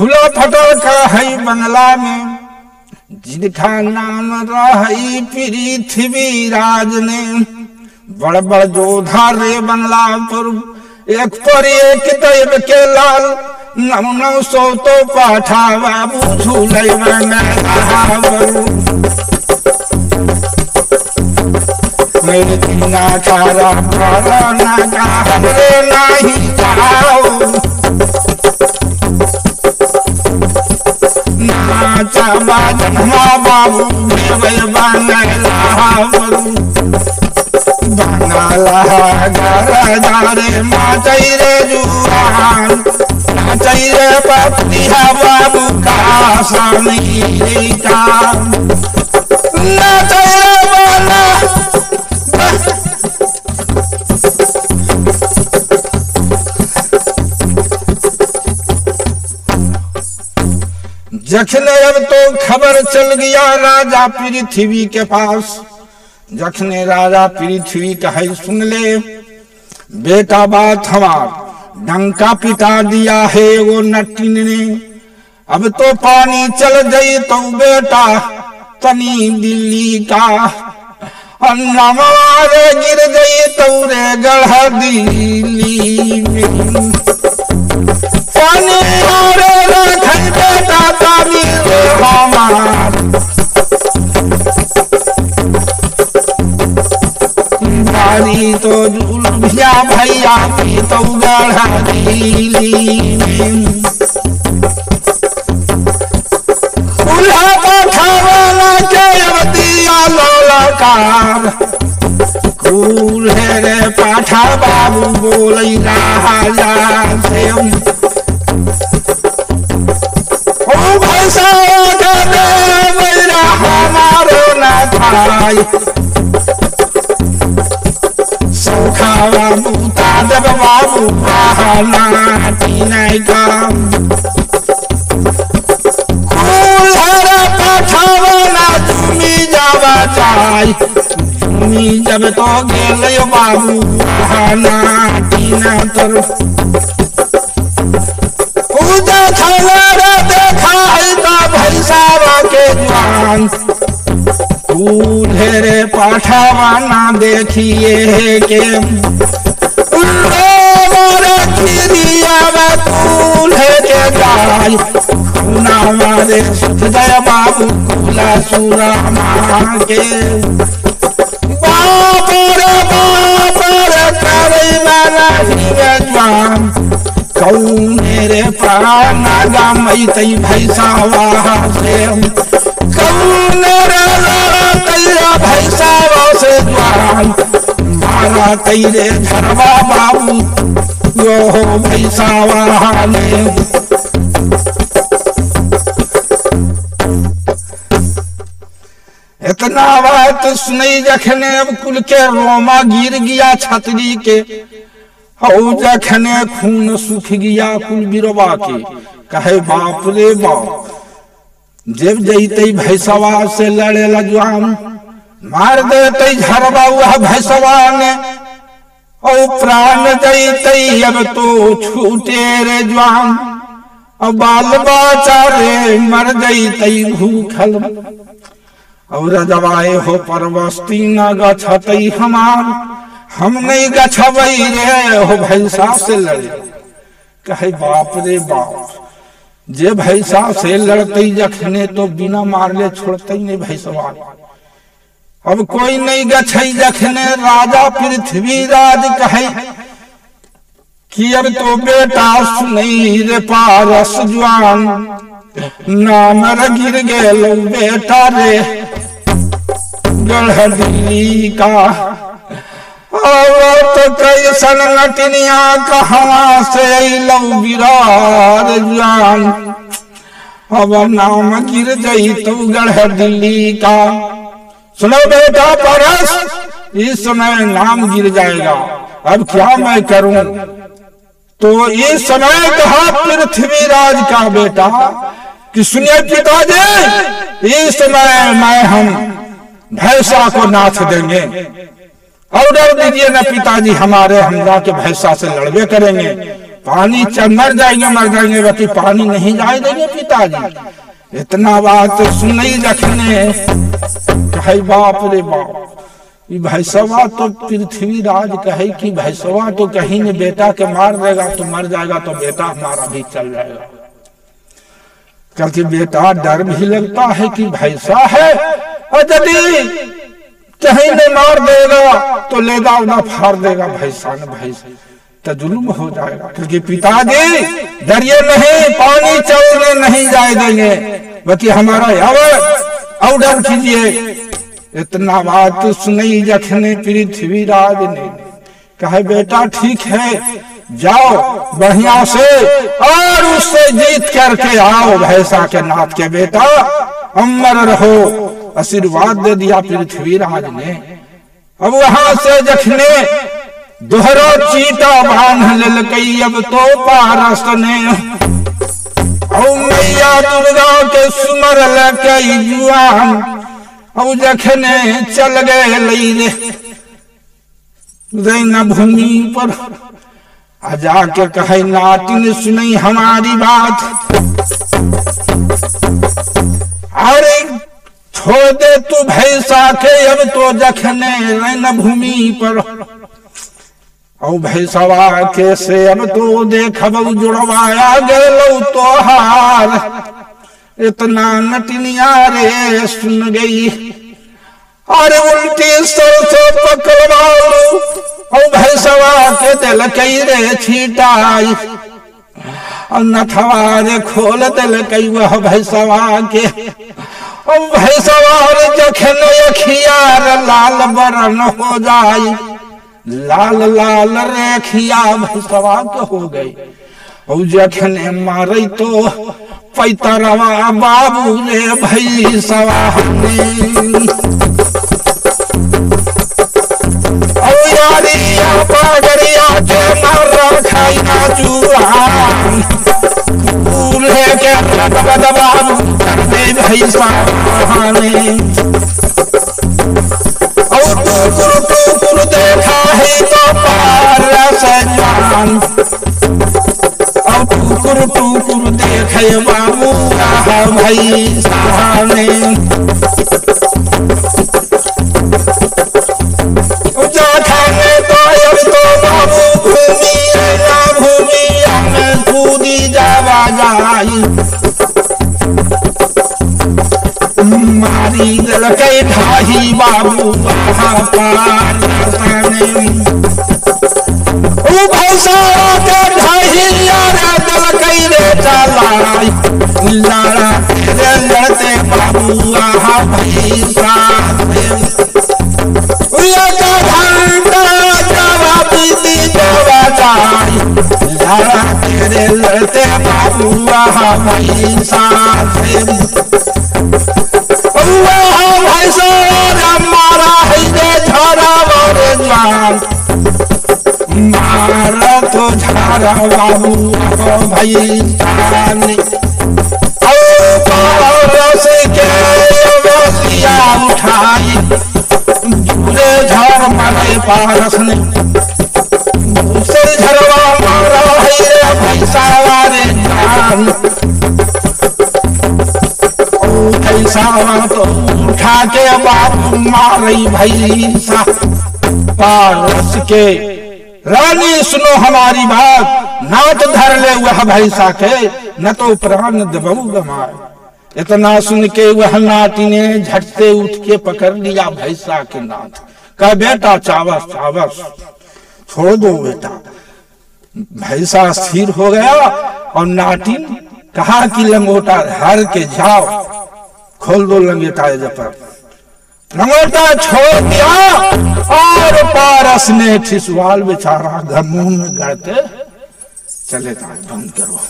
फूला फटल का है बंगला में, जिनका नाम रही पृथ्वीराज ने। बड़ बड़ जोधा रे बंगला पर एक दैव के लाल, 900 तो पाठा बाबू झूले मेरे दीना चारा ना का हमरे नहीं जाओ, नाचा बाजन बाबू बंगला गारे माचई रे जुआन, नाचई रे पतिया बाबू का स्वामी का, नाचई रे बाला जखने अब तो खबर चल गया राजा पृथ्वी के पास, जखने राजा पृथ्वी कहे सुन ले बेटा बात हमार, डंका पिटा दिया है वो नटिन ने। अब तो पानी चल गई तो बेटा तनी दिल्ली का, अन्नमारे गिर गई तो रे गढ़ दिल्ली में। पानी बेटा तानी हमार, बारी तो भैया भैया की तो गढ़ा दिल्ली में। उल्हा पाठावाला के अवतिया लोलकार, कूल है रे पाठा बाबू बोल राजा से। हमारो न खाई सौखावा बूता देव बाबू नाटी नहीं काम, पाठावा तुमी जावा चाय, तुमी जब तो गेल बाबू नाटी न तर देखा है तो भैसावा के जवान, ढेरे पाठावा ना देखिए के के गाय मारे जय बाबू कुला सुरा के जवान कौन रे प्राणा गामई तई भैसावा से, कौन रे तैया भैसावा से जवान मारा तई रे धरवा बाबू यो भैसावा ने। इतना बात सुनई जखने अब कुल के रोमा गिर गया छतरी के, और जखने खून सूख गया कुल बिरवा के, कहे बाप रे बाप जब जैते भैसवा से लड़े लजवान, मार देते झरवा हुआ भैसवा ने, और प्राण जैते अब तो छूटे रे जवान, और बाल बच्चा रे मर जैते भूखल, और जवाए हो परवस्ती न गछतई हमार, हम नहीं गछबई रे हो भैंसा से लड़े। कहे बाप रे बाप जे भैंसा से लड़ते जखने तो बिना मारले छोड़ते नहीं भैंसवा। अब कोई नहीं गछई जखने राजा पृथ्वीराज कहे कि अब तो बेटा सुनई रे पारस जवान, नाम गिर गेल बेटा रे गढ़ दिल्ली का, और तो कैसन नटनिया कहाँ से लौ बिरार जान, अब नाम गिर गई तो गढ़ दिल्ली का। सुनो बेटा परस, इस समय नाम गिर जाएगा, अब क्या मैं करूं? तो इस समय कहा पृथ्वीराज का बेटा कि सुनिए पिताजी, इस समय मैं हम भैंसा को नाथ देंगे, ऑर्डर दीजिए ना पिताजी हमारे, हम जाके भैंसा से लड़बे करेंगे। पानी मर जाएंगे बाकी पानी नहीं जाए देंगे पिताजी। इतना बात सुनई रखने कहे बाप रे बाप, भैंसवा तो पृथ्वीराज कहे कि भैंसवा तो कहीं ने बेटा के मार देगा तो मर जाएगा, तो बेटा हमारा भी चल जाएगा। क्योंकि बेटा डर भी लगता है कि भैंसा है, और यदि कहीं ने मार देगा तो लेगा उड़ा फाड़ देगा भैंसा ने, भैंसा तो जुल्म हो जाएगा। क्योंकि पिताजी डरिए नहीं, पानी चलने नहीं जाए देंगे, बाकी हमारा ऑर्डर कीजिए। इतना बात सुनई जखने पृथ्वीराज ने कहे बेटा ठीक है, जाओ बढ़िया से और उससे जीत करके आओ भैंसा के नाथ के बेटा, अमर रहो। आशीर्वाद दे दिया पृथ्वीराज ने। अब वहां से जखने दोहरा चीटा बांध ललकई अब तो पारस ने, मैया दुर्गा के सुमर लकई जुआन, अब जखने चल गए लई रे भूमि पर, आ जाके कहे नाटिन सुनई हमारी बात, अरे छोड़ दे तू भैंसा के अब तो जखने रण भूमि पर, और भैंसवा के से अब तो देखब जुड़वाया गेलो तो हार। इतना नटनिया रे सुन गई, अरे उल्टी सरसों पकड़वाओ, और भैंसवा के दिल कई रे छीटाई, और नथवा रे खोल दिल कई वह भैंसवा के, और भैंसवा रे जखन अखियार लाल बरन हो जाई, लाल लाल रेखिया भैंसवा के हो गई। और जखने मारे तो पैतरवा बाबू रे भैंसवा ने, पागरिया के मार खाई ना चूहा, दूल्हे के बाबू दे भैंसा ने, और टुकुर देखा है तो पारस जान, और टुकुर देखे बाबू भैंसा ने, मारी दल के ढाही बाबू भैंसा के ढाही दल कई रे चलाई, लाड़ा लड़ते बाबू भैंसा लाड़ा तेरे लड़ते बाबू भैंसा मारा है झारा मारे जान, मारा तो झारा बाबू भैंसा ने, के उठाई दूसरे झार मारे पारस ने, दूसरे झरवा मारा है भैंसा वाले जान, भैंसा तो उठा के बाबू मारी भैंसा। पारस के रानी सुनो हमारी बात, नाथ धर ले वह भैंसा के, न तो प्राण दबऊ गमाए। इतना सुन के वह नाटी ने झट से उठ के पकड़ लिया भैंसा के नाथ, कहा बेटा चावस चावस छोड़ दो बेटा। भैंसा स्थिर हो गया और नाटिन कहा कि लंगोटा धर के जाओ, खोल दो लंगोटा पर। लंगोटा छोड़ दिया और पारस ने ठिसवाल बेचारा घमून में गड़ते चले जाए, बंद करो।